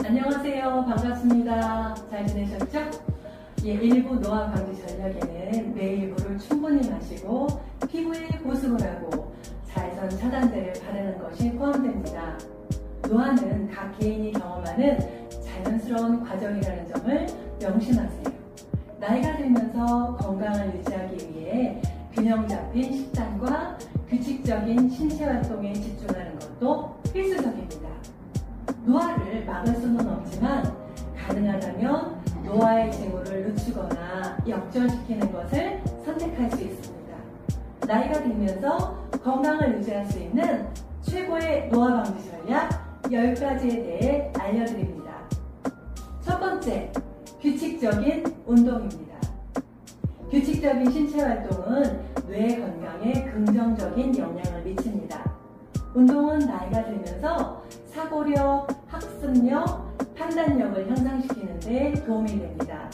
안녕하세요. 반갑습니다. 잘 지내셨죠? 일부 노화 방지 전략에는 매일 물을 충분히 마시고 피부에 보습을 하고 자외선 차단제를 바르는 것이 포함됩니다. 노화는 각 개인이 경험하는 자연스러운 과정이라는 점을 명심하세요. 나이가 들면서 건강을 유지하기 위해 균형 잡힌 식단과 규칙적인 신체 활동에 집중하는 것도 필수적입니다. 노화를 막을 수는 없지만 가능하다면 노화의 징후를 늦추거나 역전시키는 것을 선택할 수 있습니다. 나이가 들면서 건강을 유지할 수 있는 최고의 노화 방지 전략 10가지에 대해 알려드립니다. 첫 번째, 규칙적인 운동입니다. 규칙적인 신체 활동은 뇌 건강에 긍정적인 영향을 미칩니다. 운동은 나이가 들면서 사고력, 학습력, 판단력을 향상시키는 데 도움이 됩니다.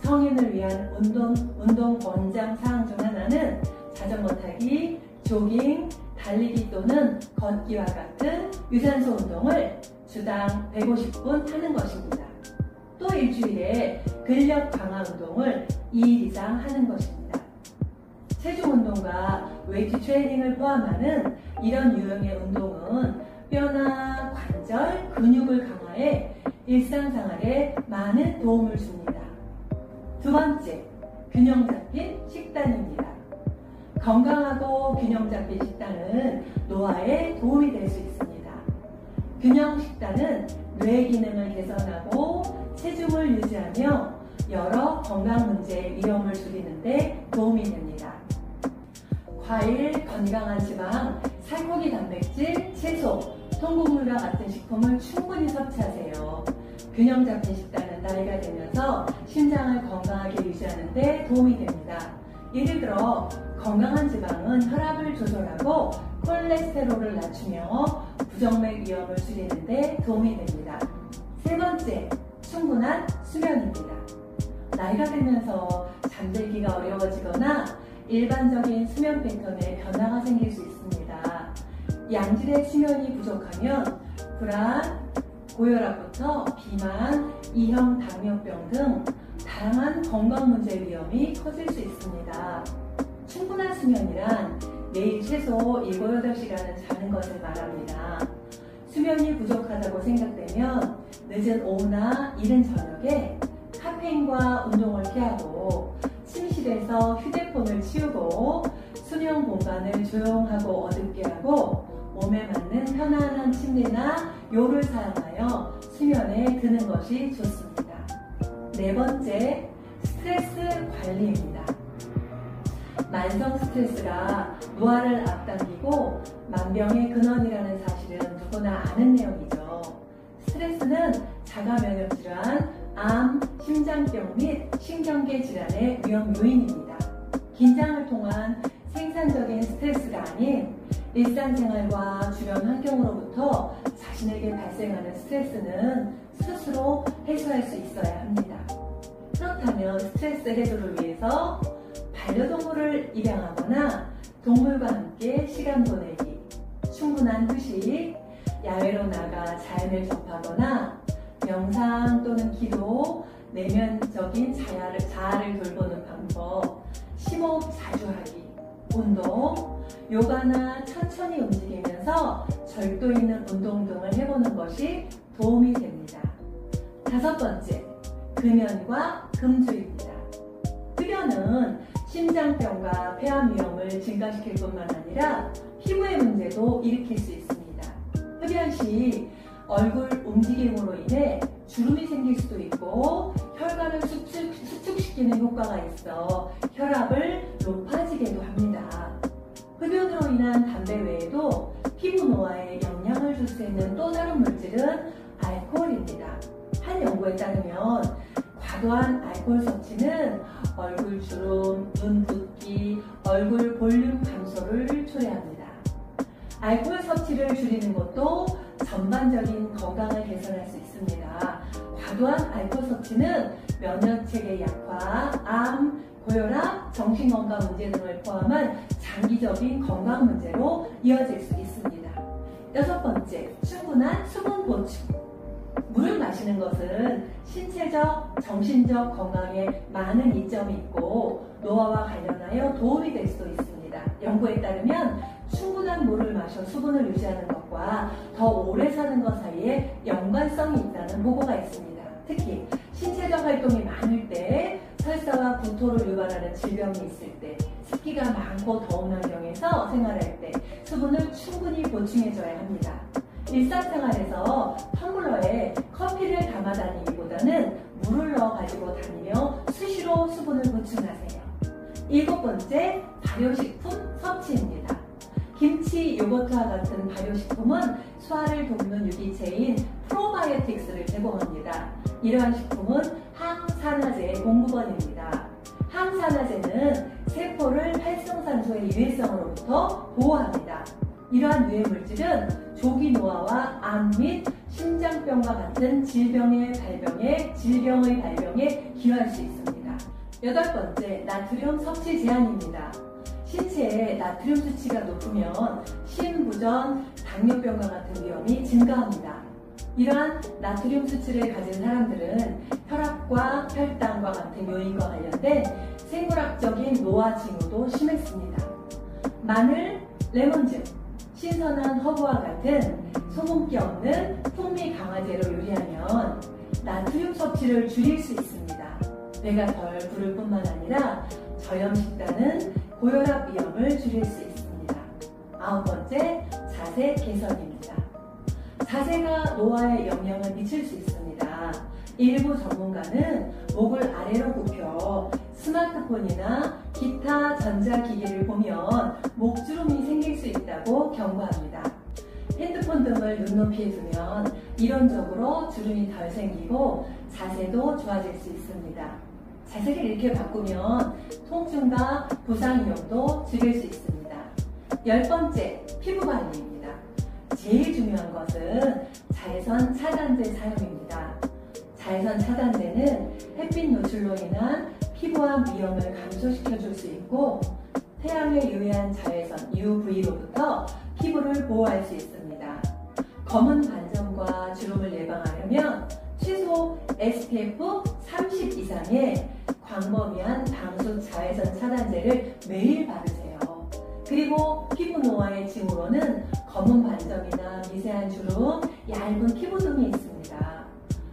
성인을 위한 운동 권장 사항 중 하나는 자전거 타기, 조깅, 달리기 또는 걷기와 같은 유산소 운동을 주당 150분 하는 것입니다. 또 일주일에 근력 강화 운동을 2일 이상 하는 것입니다. 체중 운동과 웨이트 트레이닝을 포함하는 이런 유형의 운동은 뼈나 관절, 근육을 강화해 일상생활에 많은 도움을 줍니다. 두 번째, 균형 잡힌 식단입니다. 건강하고 균형 잡힌 식단은 노화에 도움이 될 수 있습니다. 균형 식단은 뇌 기능을 개선하고 체중을 유지하며 여러 건강 문제의 위험을 줄이는 데 도움이 됩니다. 과일, 건강한 지방, 살코기 단백질, 채소, 통곡물과 같은 식품을 충분히 섭취하세요. 균형 잡힌 식단은 나이가 들면서 심장을 건강하게 유지하는 데 도움이 됩니다. 예를 들어 건강한 지방은 혈압을 조절하고 콜레스테롤을 낮추며 부정맥 위험을 줄이는 데 도움이 됩니다. 세 번째, 충분한 수면입니다. 나이가 들면서 잠들기가 어려워지거나 일반적인 수면 패턴에 변화가 생길 수 있습니다. 양질의 수면이 부족하면 불안, 고혈압부터 비만, 이형 당뇨병 등 다양한 건강 문제 위험이 커질 수 있습니다. 충분한 수면이란 매일 최소 7, 8시간은 자는 것을 말합니다. 수면이 부족하다고 생각되면 늦은 오후나 이른 저녁에 카페인과 운동을 피하고 침실에서 휴대폰을 치우고 수면 공간을 조용하고 어둡게 하고 몸에 맞는 편안한 침대나 요를 사용하여 수면에 드는 것이 좋습니다. 네 번째, 스트레스 관리입니다. 만성 스트레스가 노화를 앞당기고 만병의 근원이라는 사실은 누구나 아는 내용이죠. 스트레스는 자가 면역 질환, 암, 심장병 및 신경계 질환의 위험 요인입니다. 긴장을 통한 생산적인 스트레스가 아닌 일상생활과 주변 환경으로부터 자신에게 발생하는 스트레스는 스스로 해소할 수 있어야 합니다. 그렇다면 스트레스 해소를 위해서 반려동물을 입양하거나 동물과 함께 시간 보내기, 충분한 휴식, 야외로 나가 자연을 접하거나 명상 또는 기도, 내면적인 자아를 돌보는 방법, 심호흡 자주 하기, 운동, 요가나 천천히 움직이면서 절도 있는 운동 등을 해보는 것이 도움이 됩니다. 다섯 번째, 금연과 금주입니다. 흡연은 심장병과 폐암 위험을 증가시킬 뿐만 아니라 피부의 문제도 일으킬 수 있습니다. 흡연 시 얼굴 움직임으로 인해 주름이 생길 수도 있고 혈관을 수축시키는 효과가 있어 혈압을 높아지게도 합니다. 흡연으로 인한 담배 외에도 피부 노화에 영향을 줄 수 있는 또 다른 물질은 알코올입니다. 한 연구에 따르면 과도한 알코올 섭취는 얼굴 주름, 눈 붓기, 얼굴 볼륨 감소를 초래합니다. 알코올 섭취를 줄이는 것도 전반적인 건강을 개선할 수 있습니다. 과도한 알코올 섭취는 면역체계 약화, 암, 고혈압, 정신건강 문제 등을 포함한 장기적인 건강 문제로 이어질 수 있습니다. 여섯 번째, 충분한 수분 보충. 물을 마시는 것은 신체적, 정신적 건강에 많은 이점이 있고 노화와 관련하여 도움이 될 수도 있습니다. 연구에 따르면 충분한 물을 마셔 수분을 유지하는 것과 더 오래 사는 것 사이에 연관성이 있다는 보고가 있습니다. 특히 신체적 활동이 많을 때, 설사와 구토를 유발하는 질병이 있을 때, 습기가 많고 더운 환경에서 생활할 때 수분을 충분히 보충해줘야 합니다. 일상생활에서 텀블러에 커피를 담아 다니기보다는 물을 넣어 가지고 다니며 수시로 수분을 보충하세요. 7번째, 발효식품 섭취입니다. 김치, 요거트와 같은 발효식품은 소화를 돕는 유기체인 프로바이오틱스를 제공합니다. 이러한 식품은 항산화제의 공급원입니다. 항산화제는 세포를 활성산소의 유해성으로부터 보호합니다. 이러한 유해 물질은 조기 노화와 암 및 심장병과 같은 질병의 발병에 기여할 수 있습니다. 8번째, 나트륨 섭취 제한입니다. 신체에 나트륨 수치가 높으면 심부전, 당뇨병과 같은 위험이 증가합니다. 이러한 나트륨 수치를 가진 사람들은 혈압과 혈당과 같은 요인과 관련된 생물학적인 노화 징후도 심했습니다. 마늘, 레몬즙, 신선한 허브와 같은 소금기 없는 풍미 강화제로 요리하면 나트륨 섭취를 줄일 수 있습니다. 배가 덜 부를 뿐만 아니라 저염 식단은 고혈압 위험을 줄일 수 있습니다. 9번째, 자세 개선입니다. 자세가 노화에 영향을 미칠 수 있습니다. 일부 전문가는 목을 아래로 굽혀 스마트폰이나 기타 전자기기를 보면 목주름이 생길 수 있다고 경고합니다. 핸드폰 등을 눈높이에 두면 이론적으로 주름이 덜 생기고 자세도 좋아질 수 있습니다. 자세를 이렇게 바꾸면 통증과 부상 위험도 줄일 수 있습니다. 10번째, 피부 관리입니다. 제일 중요한 것은 자외선 차단제 사용입니다. 자외선 차단제는 햇빛 노출로 인한 피부암 위험을 감소시켜줄 수 있고 태양에 유해한 자외선 UV로부터 피부를 보호할 수 있습니다. 검은 반점과 주름을 예방하려면 최소 SPF 30 이상의 광범위한 방수 자외선 차단제를 매일 바르세요. 그리고 피부 노화의 징후로는 검은 반점이나 미세한 주름, 얇은 피부 등이 있습니다.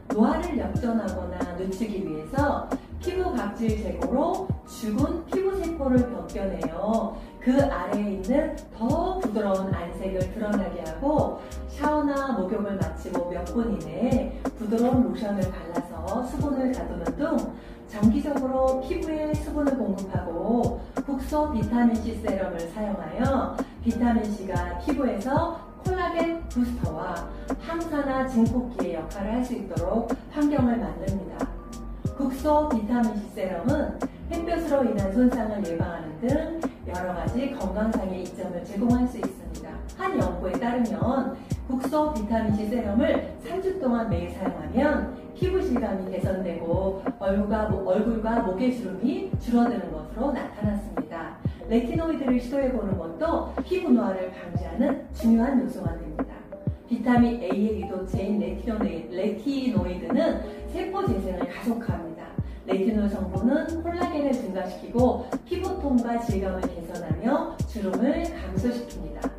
노화를 역전하거나 늦추기 위해서 피부 각질 제거로 죽은 피부 세포를 벗겨내어 그 아래에 있는 더 부드러운 안색을 드러나게 하고 샤워나 목욕을 마치고 몇 분 이내에 부드러운 로션을 발라서 수분을 가두는 등 정기적으로 피부에 수분을 공급하고 국소 비타민C 세럼을 사용하여 비타민C가 피부에서 콜라겐 부스터와 항산화 증폭기의 역할을 할 수 있도록 환경을 만듭니다. 국소 비타민C 세럼은 햇볕으로 인한 손상을 예방하는 등 여러 가지 건강상의 이점을 제공할 수 있습니다. 한 연구에 따르면 국소 비타민C 세럼을 3주 동안 매일 사용하면 피부 질감이 개선되고 얼굴과 목의 주름이 줄어드는 것으로 나타났습니다. 레티노이드를 시도해보는 것도 피부 노화를 방지하는 중요한 요소가 됩니다. 비타민 A의 유도체인 레티노이드는 세포 재생을 가속화합니다. 레티놀 성분은 콜라겐을 증가시키고 피부톤과 질감을 개선하며 주름을 감소시킵니다.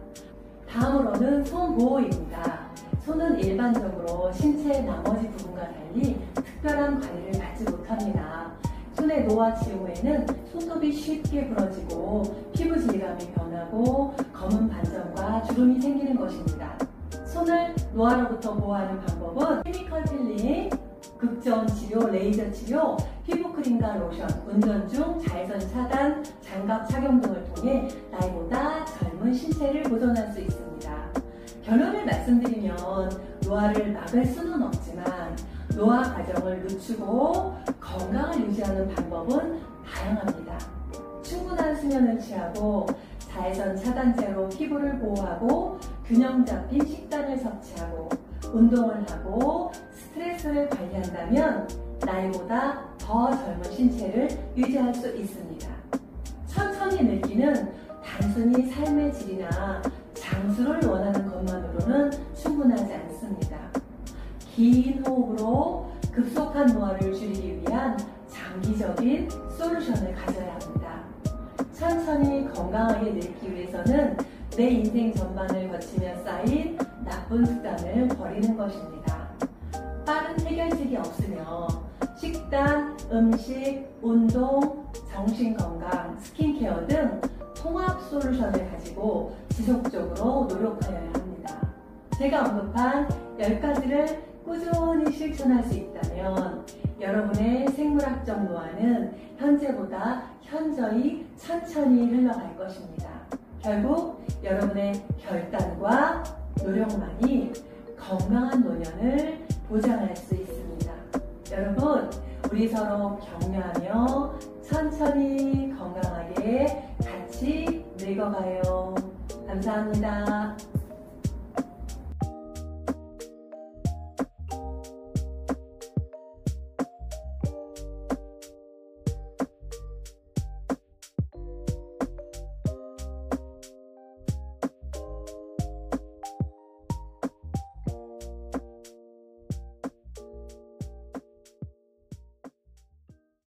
다음으로는 손 보호입니다. 손은 일반적으로 신체의 나머지 부분과 달리 특별한 관리를 받지 못합니다. 손의 노화 징후에는 손톱이 쉽게 부러지고 피부 질감이 변하고 검은 반점과 주름이 생기는 것입니다. 손을 노화로부터 보호하는 방법은 케미컬 필링, 극저온 치료, 레이저 치료, 피부 크림과 로션, 운전 중 자외선 차단, 장갑 착용 등을 통해 나이보다 젊은 신체를 보존할 수 있습니다. 결론을 말씀드리면 노화를 막을 수는 없지만 노화 과정을 늦추고 건강을 유지하는 방법은 다양합니다. 충분한 수면을 취하고 자외선 차단제로 피부를 보호하고 균형 잡힌 식단을 섭취하고 운동을 하고 스트레스를 관리한다면 나이보다 더 젊은 신체를 유지할 수 있습니다. 천천히 늙기는 단순히 삶의 질이나 장수를 원하는 것만으로는 충분하지 않습니다. 긴 호흡으로 급속한 노화를 줄이기 위한 장기적인 솔루션을 가져야 합니다. 천천히 건강하게 늙기 위해서는 내 인생 전반을 거치며 쌓인 나쁜 습관을 버리는 것입니다. 빠른 해결책이 없으며 식단, 음식, 운동, 정신건강, 스킨케어 등 통합 솔루션을 가지고 지속적으로 노력하여야 합니다. 제가 언급한 10가지를 꾸준히 실천할 수 있다면 여러분의 생물학적 노화는 현재보다 현저히 천천히 흘러갈 것입니다. 결국 여러분의 결단과 노력만이 건강한 노년을 보장할 수 있습니다. 여러분, 우리 서로 격려하며 천천히 건강하게 같이 늙어가요. 감사합니다.